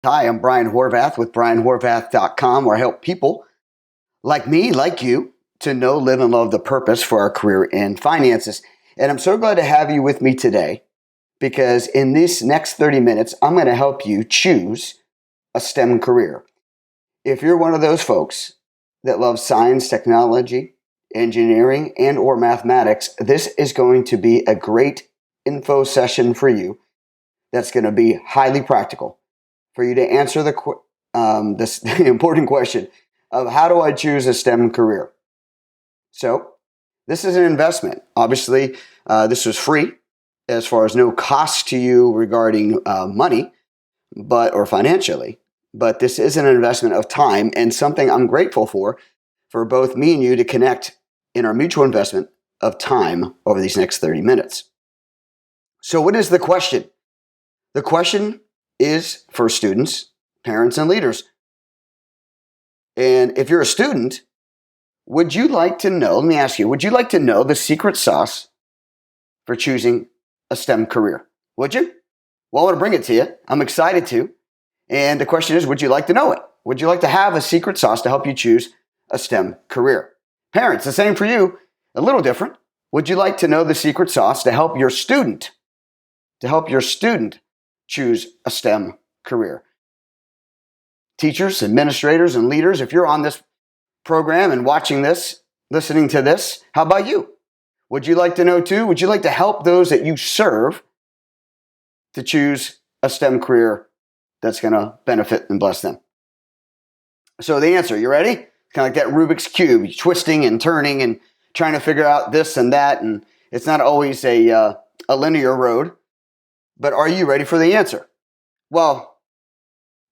Hi, I'm Brian Horvath with brianhorvath.com, where I help people like me, like you, to know, live, and love the purpose for our career in finances. And I'm so glad to have you with me today because in these next 30 minutes, I'm going to help you choose a STEM career. If you're one of those folks that loves science, technology, engineering, and or mathematics, this is going to be a great info session for you that's going to be highly practical for you to answer this important question of how do I choose a STEM career? So this is an investment. Obviously, this was free as far as no cost to you regarding money, or financially. But this is an investment of time and something I'm grateful for both me and you to connect in our mutual investment of time over these next 30 minutes. So what is the question? The question is for students, parents, and leaders. And if you're a student, would you like to know, let me ask you, would you like to know the secret sauce for choosing a STEM career? Would you? Well, I want to bring it to you. I'm excited to. And the question is, would you like to know it? Would you like to have a secret sauce to help you choose a STEM career? Parents, the same for you, a little different. Would you like to know the secret sauce to help your student choose a STEM career? Teachers, administrators, and leaders, if you're on this program and watching this, listening to this, how about you? Would you like to know too? Would you like to help those that you serve to choose a STEM career that's going to benefit and bless them? So the answer, you ready? Kind of like that Rubik's Cube, you're twisting and turning and trying to figure out this and that, and it's not always a linear road. But are you ready for the answer? Well,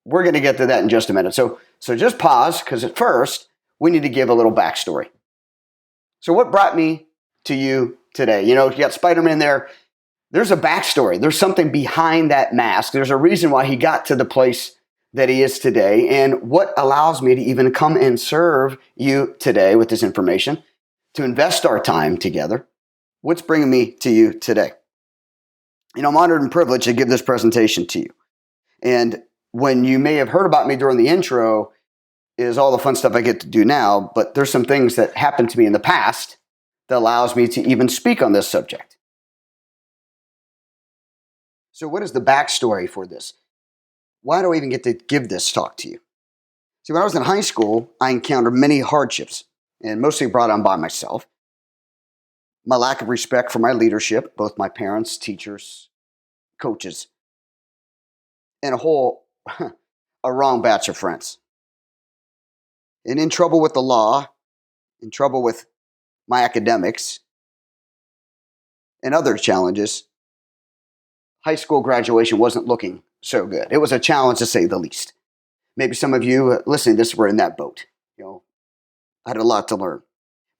we're going to get to that in just a minute. So just pause, because at first, we need to give a little backstory. So what brought me to you today? You got Spider-Man there. There's a backstory. There's something behind that mask. There's a reason why he got to the place that he is today. And what allows me to even come and serve you today with this information, to invest our time together. What's bringing me to you today? I'm honored and privileged to give this presentation to you. And when you may have heard about me during the intro is all the fun stuff I get to do now, but there's some things that happened to me in the past that allows me to even speak on this subject. So what is the backstory for this? Why do I even get to give this talk to you? See, when I was in high school, I encountered many hardships, and mostly brought on by myself. My lack of respect for my leadership, both my parents, teachers, coaches, and a wrong batch of friends. And in trouble with the law, in trouble with my academics, and other challenges, high school graduation wasn't looking so good. It was a challenge to say the least. Maybe some of you listening to this were in that boat. I had a lot to learn.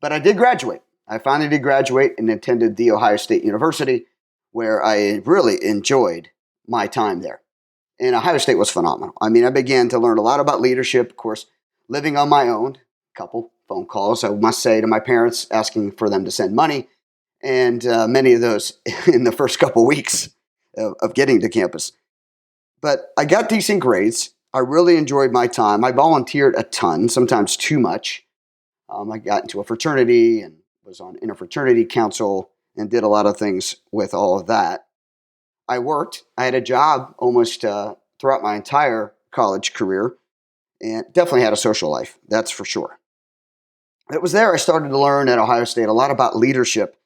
But I did graduate. I finally did graduate and attended The Ohio State University, where I really enjoyed my time there. And Ohio State was phenomenal. I began to learn a lot about leadership, of course, living on my own, a couple phone calls, I must say, to my parents asking for them to send money, and many of those in the first couple weeks of getting to campus. But I got decent grades. I really enjoyed my time. I volunteered a ton, sometimes too much. I got into a fraternity and was on interfraternity council and did a lot of things with all of that. I worked. I had a job almost throughout my entire college career, and definitely had a social life, that's for sure. It was there I started to learn at Ohio State a lot about leadership,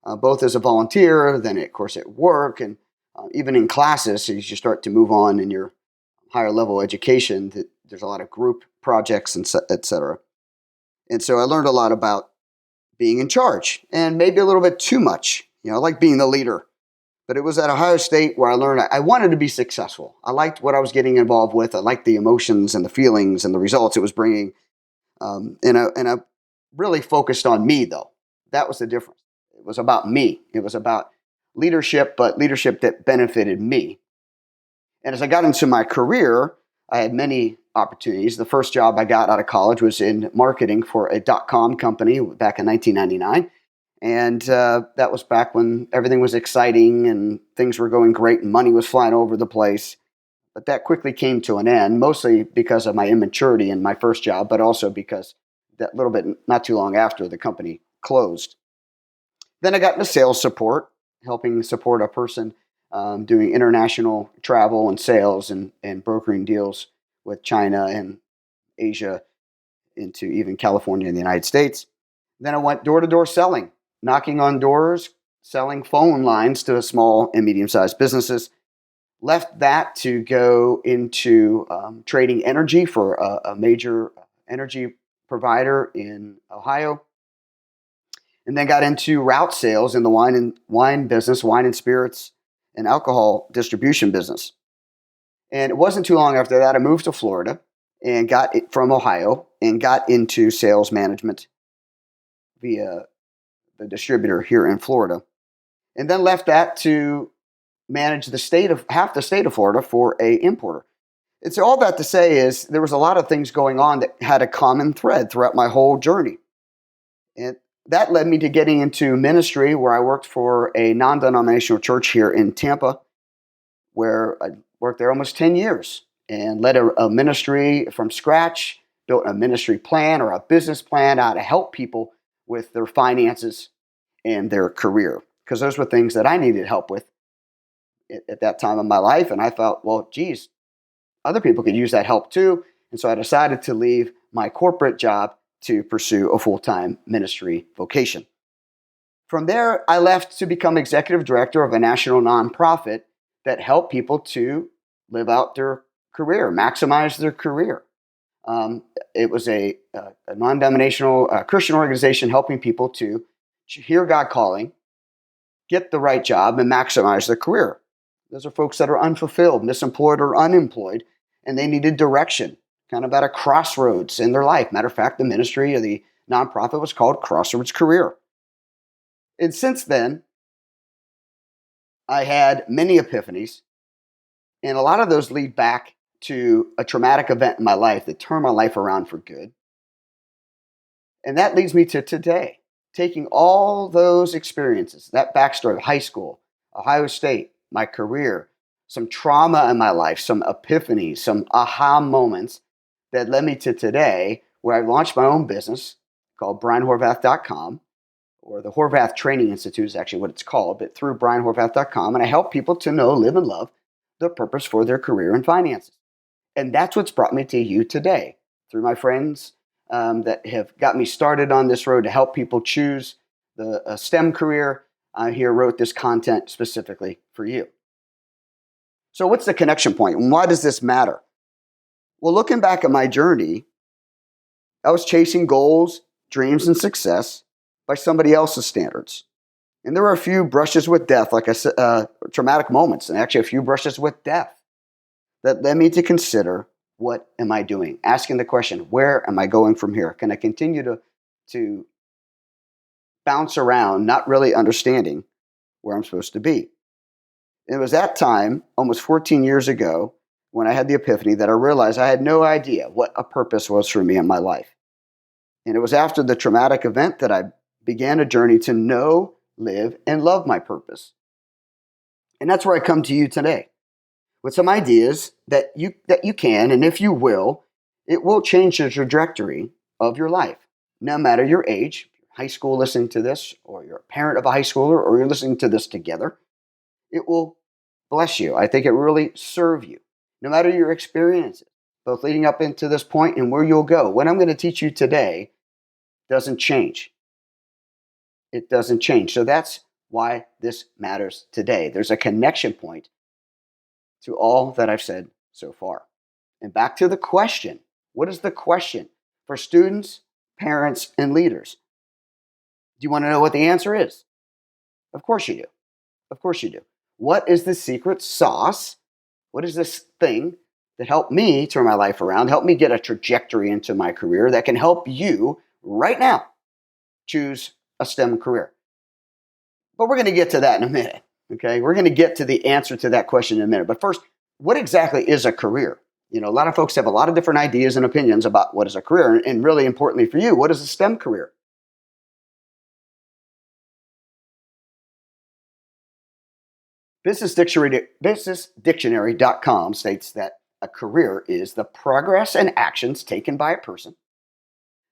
both as a volunteer, then of course at work, and even in classes as you start to move on in your higher level education. There's a lot of group projects and et cetera. And so I learned a lot about being in charge, and maybe a little bit too much. I like being the leader. But it was at Ohio State where I learned I wanted to be successful. I liked what I was getting involved with. I liked the emotions and the feelings and the results it was bringing. And I really focused on me, though. That was the difference. It was about me. It was about leadership, but leadership that benefited me. And as I got into my career, I had many opportunities. The first job I got out of college was in marketing for a .com company back in 1999. And that was back when everything was exciting and things were going great and money was flying over the place. But that quickly came to an end, mostly because of my immaturity in my first job, but also because that little bit not too long after the company closed. Then I got into sales support, helping support a person doing international travel and sales and brokering deals with China and Asia into even California and the United States. Then I went door to door selling, knocking on doors, selling phone lines to small and medium sized businesses. Left that to go into trading energy for a major energy provider in Ohio, and then got into route sales in the wine business, wine and spirits and alcohol distribution business. And it wasn't too long after that I moved to Florida and got it from Ohio and got into sales management via the distributor here in Florida, and then left that to manage the state of half the state of Florida for a importer. It's all that to say is there was a lot of things going on that had a common thread throughout my whole journey. And that led me to getting into ministry, where I worked for a non-denominational church here in Tampa, where I worked there almost 10 years and led a ministry from scratch, built a ministry plan or a business plan how to help people with their finances and their career, because those were things that I needed help with at that time of my life. And I thought, well, geez, other people could use that help too. And so I decided to leave my corporate job to pursue a full-time ministry vocation. From there, I left to become executive director of a national nonprofit that helped people to live out their career, maximize their career. It was a non-denominational Christian organization helping people to hear God calling, get the right job, and maximize their career. Those are folks that are unfulfilled, misemployed, or unemployed, and they needed direction, kind of at a crossroads in their life. Matter of fact, the ministry of the nonprofit was called Crossroads Career. And since then, I had many epiphanies, and a lot of those lead back to a traumatic event in my life that turned my life around for good. And that leads me to today, taking all those experiences, that backstory of high school, Ohio State, my career, some trauma in my life, some epiphanies, some aha moments that led me to today, where I launched my own business called brianhorvath.com, or the Horvath Training Institute is actually what it's called, but through brianhorvath.com. And I help people to know, live, and love the purpose for their career and finances. And that's what's brought me to you today, through my friends that have got me started on this road to help people choose the STEM career. I here wrote this content specifically for you. So what's the connection point, and why does this matter? Well, looking back at my journey, I was chasing goals, dreams, and success by somebody else's standards. And there were a few brushes with death, like I said, traumatic moments, and actually a few brushes with death that led me to consider, what am I doing? Asking the question, where am I going from here? Can I continue to bounce around, not really understanding where I'm supposed to be? It was that time, almost 14 years ago, when I had the epiphany that I realized I had no idea what a purpose was for me in my life. And it was after the traumatic event that I began a journey to know, live, and love my purpose. And that's where I come to you today with some ideas that you can, and if you will, it will change the trajectory of your life, no matter your age. High school listening to this, or you're a parent of a high schooler, or you're listening to this together, it will bless you. I think it really serve you, no matter your experiences, both leading up into this point and where you'll go. What I'm going to teach you today doesn't change. It doesn't change. So that's why this matters today. There's a connection point to all that I've said so far. And back to the question. What is the question for students, parents, and leaders? Do you want to know what the answer is? Of course you do. Of course you do. What is the secret sauce? What is this thing that helped me turn my life around, help me get a trajectory into my career that can help you right now choose a STEM career? But we're going to get to that in a minute. Okay, we're going to get to the answer to that question in a minute. But first, what exactly is a career? You know, a lot of folks have a lot of different ideas and opinions about what is a career. And really importantly for you, what is a STEM career? Businessdictionary.com states that a career is the progress and actions taken by a person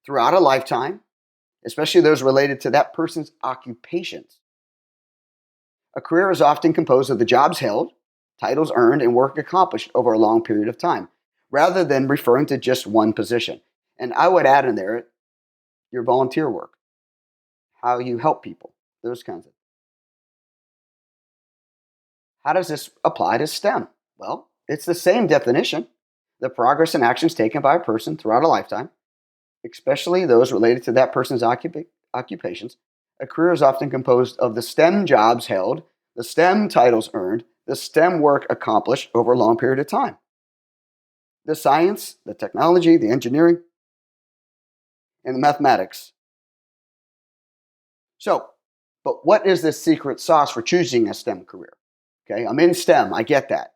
throughout a lifetime, especially those related to that person's occupations. A career is often composed of the jobs held, titles earned, and work accomplished over a long period of time, rather than referring to just one position. And I would add in there your volunteer work, how you help people, those kinds of. How does this apply to STEM? Well, it's the same definition: the progress and actions taken by a person throughout a lifetime, especially those related to that person's occupations. A career is often composed of the STEM jobs held, the STEM titles earned, the STEM work accomplished over a long period of time. The science, the technology, the engineering, and the mathematics. So, but what is the secret sauce for choosing a STEM career? Okay, I'm in STEM, I get that.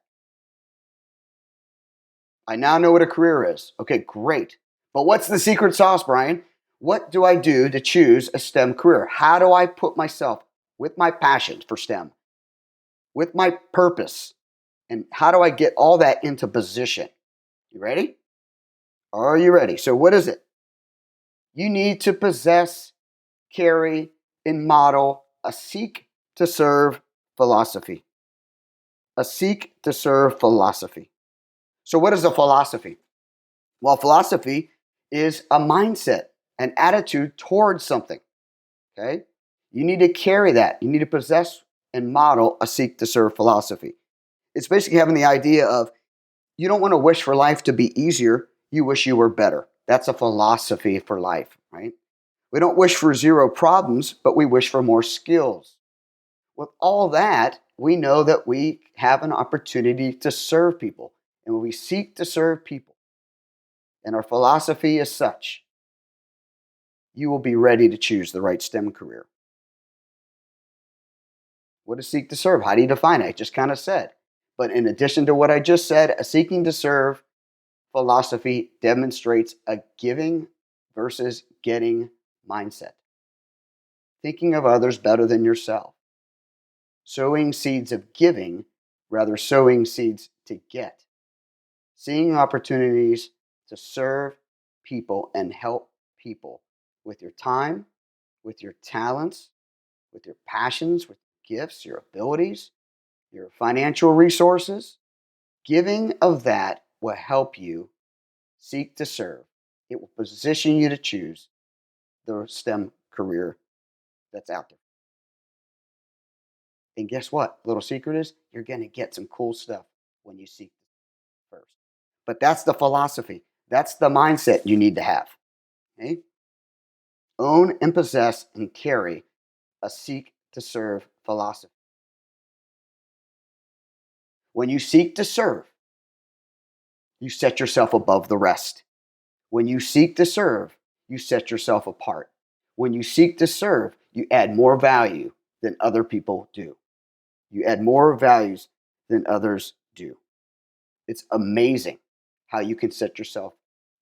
I now know what a career is. Okay, great. But what's the secret sauce, Brian? What do I do to choose a STEM career? How do I put myself with my passion for STEM, with my purpose, and how do I get all that into position? You ready? Are you ready? So, what is it? You need to possess, carry, and model a seek to serve philosophy. A seek to serve philosophy. So, what is a philosophy? Well, philosophy is a mindset, an attitude towards something. Okay? You need to carry that. You need to possess and model a seek to serve philosophy. It's basically having the idea of you don't want to wish for life to be easier, you wish you were better. That's a philosophy for life, right? We don't wish for zero problems, but we wish for more skills. With all that, we know that we have an opportunity to serve people. And when we seek to serve people, and our philosophy is such, you will be ready to choose the right STEM career. What is seek to serve? How do you define it? I just kind of said. But in addition to what I just said, a seeking to serve philosophy demonstrates a giving versus getting mindset. Thinking of others better than yourself. Sowing seeds of giving rather sowing seeds to get. Seeing opportunities to serve people and help people with your time, with your talents, with your passions, with gifts, your abilities, your financial resources. Giving of that will help you seek to serve. It will position you to choose the STEM career that's out there. And guess what? Little secret is you're going to get some cool stuff when you seek first. But that's the philosophy. That's the mindset you need to have. Okay? Own and possess and carry a seek to serve philosophy. When you seek to serve, you set yourself above the rest. When you seek to serve, you set yourself apart. When you seek to serve, you add more value than other people do. You add more values than others do. It's amazing how you can set yourself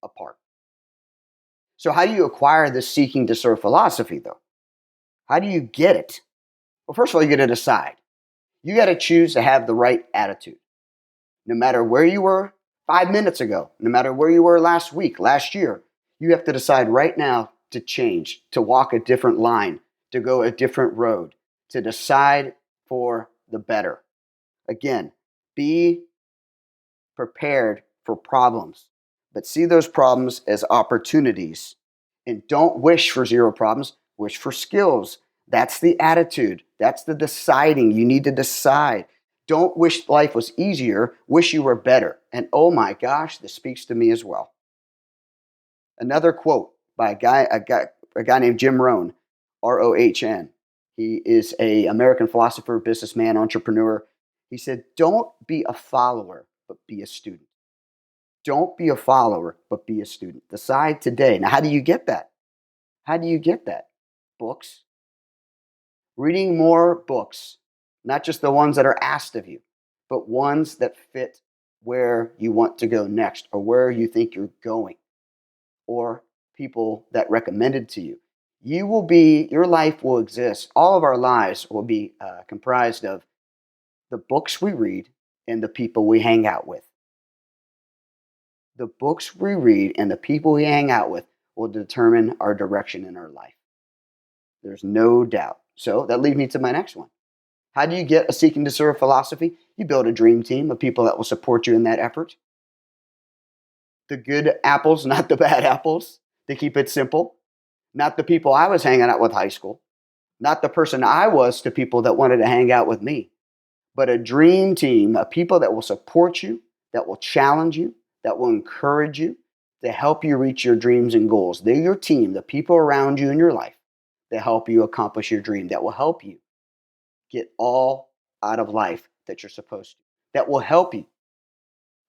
apart. So, how do you acquire this seeking to serve philosophy, though? How do you get it? Well, first of all, you got to decide. You got to choose to have the right attitude. No matter where you were 5 minutes ago, no matter where you were last week, last year, you have to decide right now to change, to walk a different line, to go a different road, to decide for the better. Again, be prepared for problems, but see those problems as opportunities. And don't wish for zero problems, wish for skills. That's the attitude. That's the deciding. You need to decide. Don't wish life was easier, wish you were better. And oh my gosh, this speaks to me as well. Another quote by a guy named Jim Rohn, Rohn. He is an American philosopher, businessman, entrepreneur. He said, "Don't be a follower, but be a student." Don't be a follower, but be a student. Decide today. Now, how do you get that? How do you get that? Books. Reading more books, not just the ones that are asked of you, but ones that fit where you want to go next or where you think you're going, or people that recommended to you. Your life will exist. All of our lives will be comprised of The books we read and the people we hang out with. The books we read and the people we hang out with will determine our direction in our life. There's no doubt. So that leads me to my next one. How do you get a seeking to serve philosophy? You build a dream team of people that will support you in that effort. The good apples, not the bad apples, to keep it simple. Not the people I was hanging out with high school. Not the person I was to people that wanted to hang out with me. But a dream team of people that will support you, that will challenge you, that will encourage you, to help you reach your dreams and goals. They're your team, the people around you in your life that help you accomplish your dream, that will help you get all out of life that you're supposed to, that will help you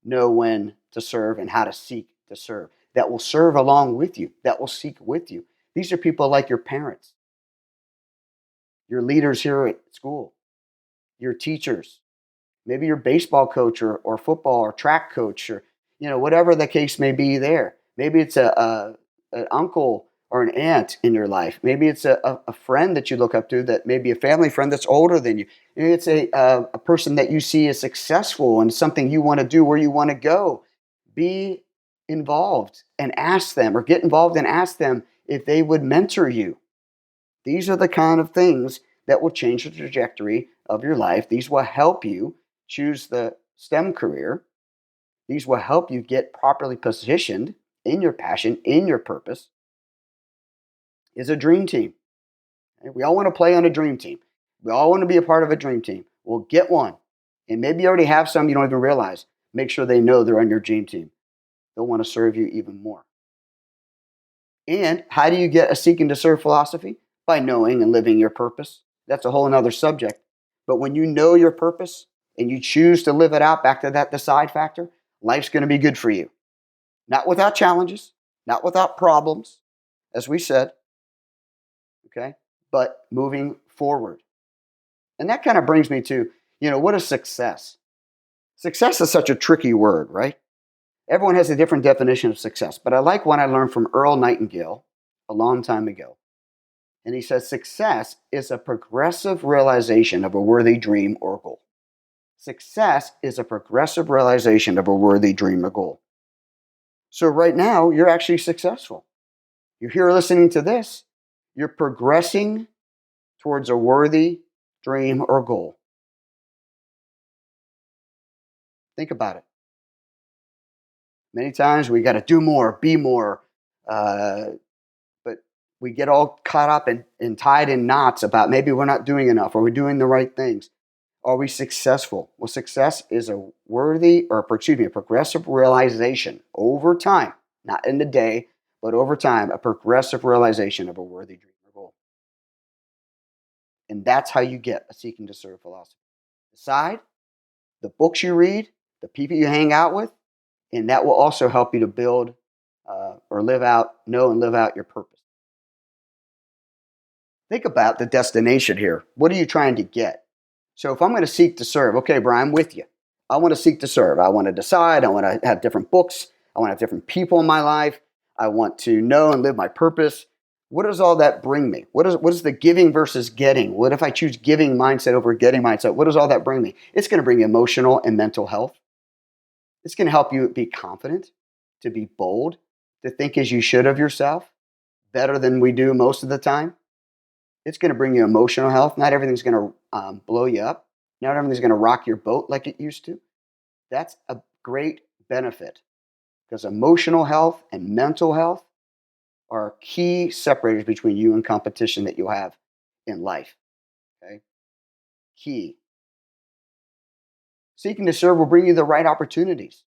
know when to serve and how to seek to serve, that will serve along with you, that will seek with you. These are people like your parents, your leaders here at school, your teachers, maybe your baseball coach or football or track coach or whatever the case may be there. Maybe it's an uncle or an aunt in your life. Maybe it's a friend that you look up to, that may be a family friend that's older than you. Maybe it's a person that you see as successful and something you want to do, where you want to go. Be involved and ask them, or get involved and ask them if they would mentor you. These are the kind of things that will change the trajectory of your life. These will help you choose the STEM career. These will help you get properly positioned in your passion, in your purpose. Is a dream team. We all want to play on a dream team. We all want to be a part of a dream team. Well, get one. And maybe you already have some you don't even realize. Make sure they know they're on your dream team. They'll want to serve you even more. And how do you get a seeking to serve philosophy? By knowing and living your purpose. That's a whole other subject. But when you know your purpose and you choose to live it out, back to that decide factor, life's going to be good for you. Not without challenges, not without problems, as we said, okay? But moving forward. And that kind of brings me to, what is success? Success is such a tricky word, right? Everyone has a different definition of success, but I like one I learned from Earl Nightingale a long time ago. And he says, success is a progressive realization of a worthy dream or goal. Success is a progressive realization of a worthy dream or goal. So right now, you're actually successful. You're here listening to this. You're progressing towards a worthy dream or goal. Think about it. Many times we got to do more, be more, but we get all caught up and tied in knots about maybe we're not doing enough, or we're doing the right things. Are we successful? Well, success is a progressive realization over time, not in the day, but over time, a progressive realization of a worthy dream or goal. And that's how you get a seeking to serve philosophy. Decide, the books you read, the people you hang out with, and that will also help you to build know and live out your purpose. Think about the destination here. What are you trying to get? So if I'm going to seek to serve, okay, Brian, I'm with you. I want to seek to serve. I want to decide. I want to have different books. I want to have different people in my life. I want to know and live my purpose. What does all that bring me? What is the giving versus getting? What if I choose giving mindset over getting mindset? What does all that bring me? It's going to bring emotional and mental health. It's going to help you be confident, to be bold, to think as you should of yourself, better than we do most of the time. It's going to bring you emotional health. Not everything's going to blow you up. Not everything's going to rock your boat like it used to. That's a great benefit, because emotional health and mental health are key separators between you and competition that you'll have in life. Okay? Key. Seeking to serve will bring you the right opportunities.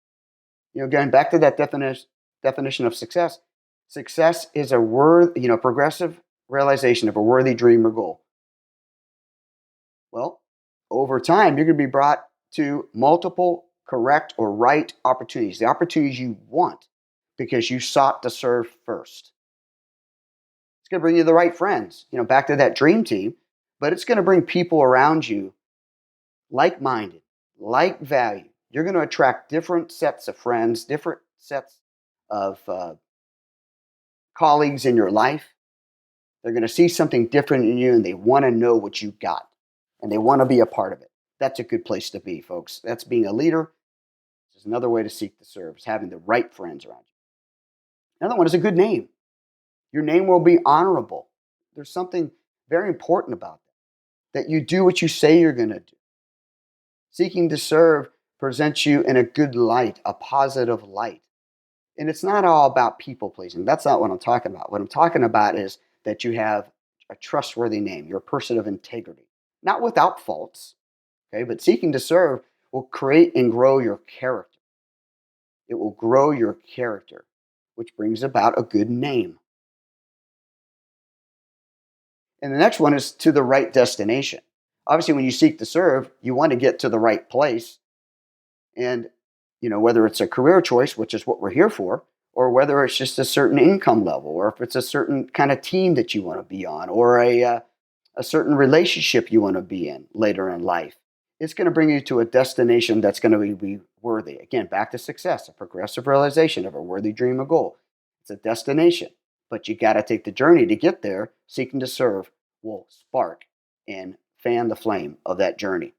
Going back to that definition of success, success is a progressive realization of a worthy dream or goal. Well, over time, you're going to be brought to multiple correct or right opportunities, the opportunities you want, because you sought to serve first. It's going to bring you the right friends, back to that dream team, but it's going to bring people around you like-minded, like value. You're going to attract different sets of friends, different sets of colleagues in your life. They're going to see something different in you, and they want to know what you got, and they want to be a part of it. That's a good place to be, folks. That's being a leader. This is another way to seek to serve, is having the right friends around you. Another one is a good name. Your name will be honorable. There's something very important about that you do what you say you're going to do. Seeking to serve presents you in a good light, a positive light. And it's not all about people pleasing. That's not what I'm talking about. What I'm talking about is that you have a trustworthy name. You're a person of integrity, not without faults, okay? But seeking to serve will create and grow your character. It will grow your character, which brings about a good name. And the next one is to the right destination. Obviously, when you seek to serve, you want to get to the right place. And, whether it's a career choice, which is what we're here for, or whether it's just a certain income level, or if it's a certain kind of team that you want to be on, or a certain relationship you want to be in later in life, it's going to bring you to a destination that's going to be worthy. Again, back to success, a progressive realization of a worthy dream or goal. It's a destination, but you got to take the journey to get there. Seeking to serve will spark and fan the flame of that journey.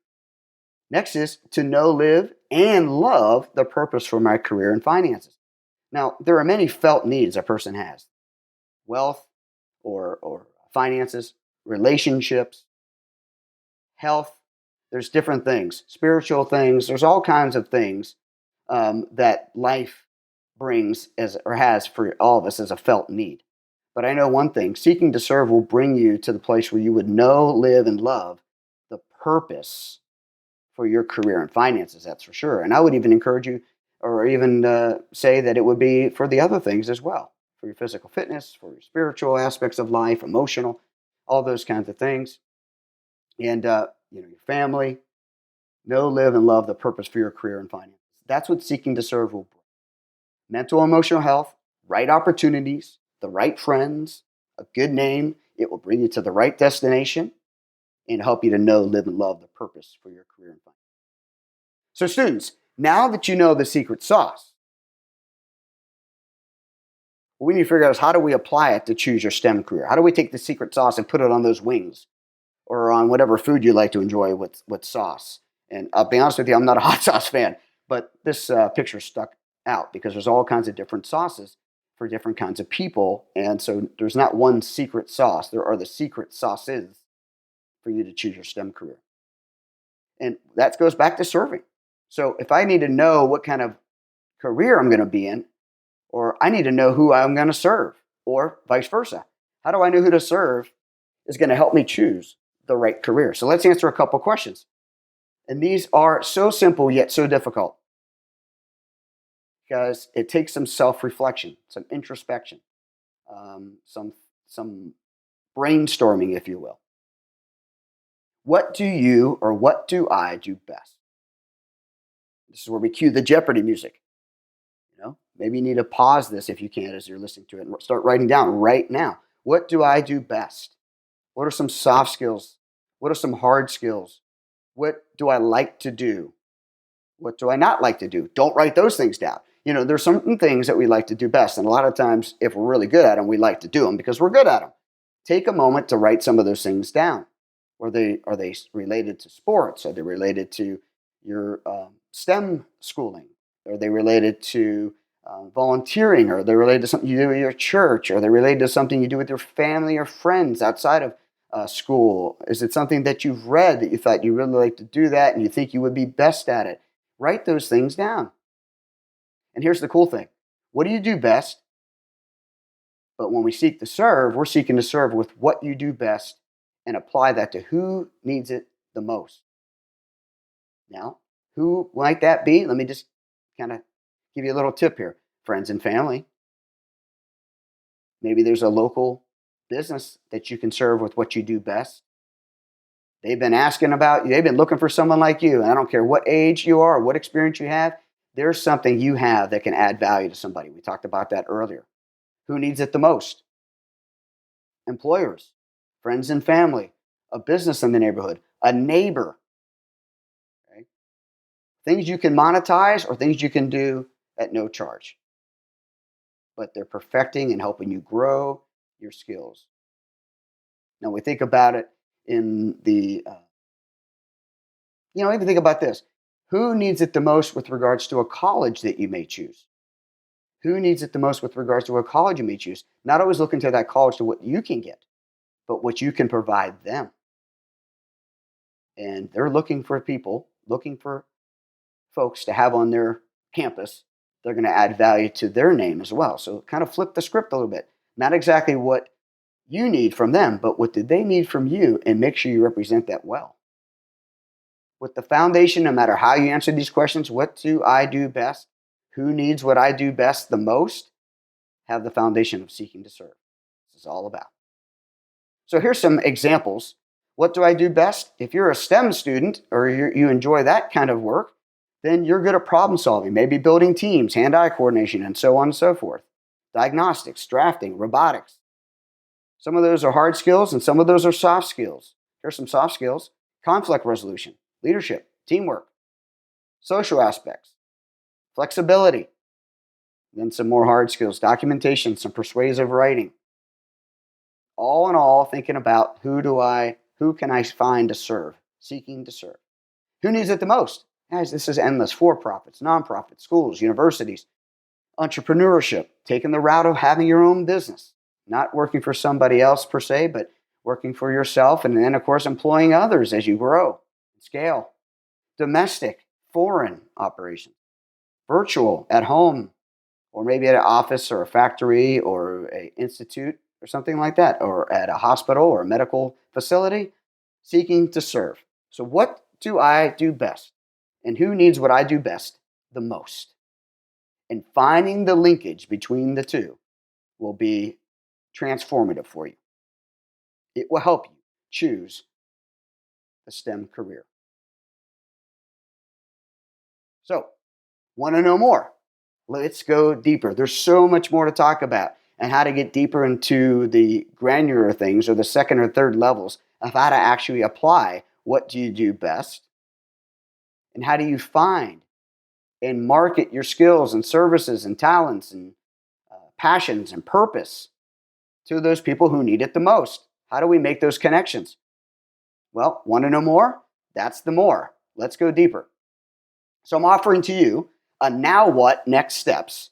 Next is to know, live, and love the purpose for my career and finances. Now, there are many felt needs a person has: wealth or finances, relationships, health. There's different things, spiritual things. There's all kinds of things that life brings as or has for all of us as a felt need. But I know one thing: seeking to serve will bring you to the place where you would know, live, and love the purpose for your career and finances, that's for sure. And I would even encourage you, or even say that it would be for the other things as well, for your physical fitness, for your spiritual aspects of life, emotional, all those kinds of things. And, your family, know, live, and love the purpose for your career and finances. That's what seeking to serve will bring. Mental and emotional health, right opportunities, the right friends, a good name. It will bring you to the right destination and help you to know, live, and love the purpose for your career and finances. So, students, now that you know the secret sauce, what we need to figure out is, how do we apply it to choose your STEM career? How do we take the secret sauce and put it on those wings or on whatever food you like to enjoy with sauce? And I'll be honest with you, I'm not a hot sauce fan, but this picture stuck out because there's all kinds of different sauces for different kinds of people. And so there's not one secret sauce. There are the secret sauces for you to choose your STEM career. And that goes back to serving. So if I need to know what kind of career I'm going to be in, or I need to know who I'm going to serve, or vice versa. How do I know who to serve is going to help me choose the right career? So let's answer a couple questions. And these are so simple yet so difficult because it takes some self-reflection, some introspection, some brainstorming, if you will. What do you or what do I do best? This is where we cue the Jeopardy music. Maybe you need to pause this if you can as you're listening to it and start writing down right now. What do I do best? What are some soft skills? What are some hard skills? What do I like to do? What do I not like to do? Don't write those things down. There's certain things that we like to do best. And a lot of times, if we're really good at them, we like to do them because we're good at them. Take a moment to write some of those things down. Are they related to sports? Are they related to your STEM schooling? Are they related to volunteering? Are they related to something you do with your church? Are they related to something you do with your family or friends outside of school? Is it something that you've read that you thought you really like to do that and you think you would be best at it? Write those things down. And here's the cool thing. What do you do best? But when we seek to serve, we're seeking to serve with what you do best and apply that to who needs it the most. Now, who might that be? Let me just kind of give you a little tip here. Friends and family. Maybe there's a local business that you can serve with what you do best. They've been asking about you. They've been looking for someone like you. And I don't care what age you are or what experience you have. There's something you have that can add value to somebody. We talked about that earlier. Who needs it the most? Employers, friends and family, a business in the neighborhood, a neighbor. Okay? Things you can monetize or things you can do at no charge. But they're perfecting and helping you grow your skills. Now we think about it in the Even think about this. Who needs it the most with regards to a college that you may choose? Who needs it the most with regards to a college you may choose? Not always looking to that college to what you can get, but what you can provide them. And they're looking for people, looking for folks to have on their campus. They're going to add value to their name as well. So kind of flip the script a little bit. Not exactly what you need from them, but what do they need from you, and make sure you represent that well. With the foundation, no matter how you answer these questions, what do I do best? Who needs what I do best the most? Have the foundation of seeking to serve. This is all about. So here's some examples. What do I do best? If you're a STEM student or you enjoy that kind of work, then you're good at problem solving, maybe building teams, hand-eye coordination, and so on and so forth. Diagnostics, drafting, robotics. Some of those are hard skills and some of those are soft skills. Here's some soft skills: conflict resolution, leadership, teamwork, social aspects, flexibility. Then some more hard skills: documentation, some persuasive writing. All in all, thinking about who can I find to serve, seeking to serve. Who needs it the most? Guys, this is endless. For-profits, nonprofits, schools, universities, entrepreneurship, taking the route of having your own business, not working for somebody else per se, but working for yourself, and then, of course, employing others as you grow, scale. Domestic, foreign operations, virtual, at home, or maybe at an office or a factory or an institute or something like that, or at a hospital or a medical facility, seeking to serve. So what do I do best? And who needs what I do best the most? And finding the linkage between the two will be transformative for you. It will help you choose a STEM career. So, want to know more? Let's go deeper. There's so much more to talk about, and how to get deeper into the granular things, or the second or third levels of how to actually apply what do you do best, and how do you find and market your skills and services and talents and passions and purpose to those people who need it the most. How do we make those connections? Well, want to know more? That's the more. Let's go deeper. So I'm offering to you a Now What Next Steps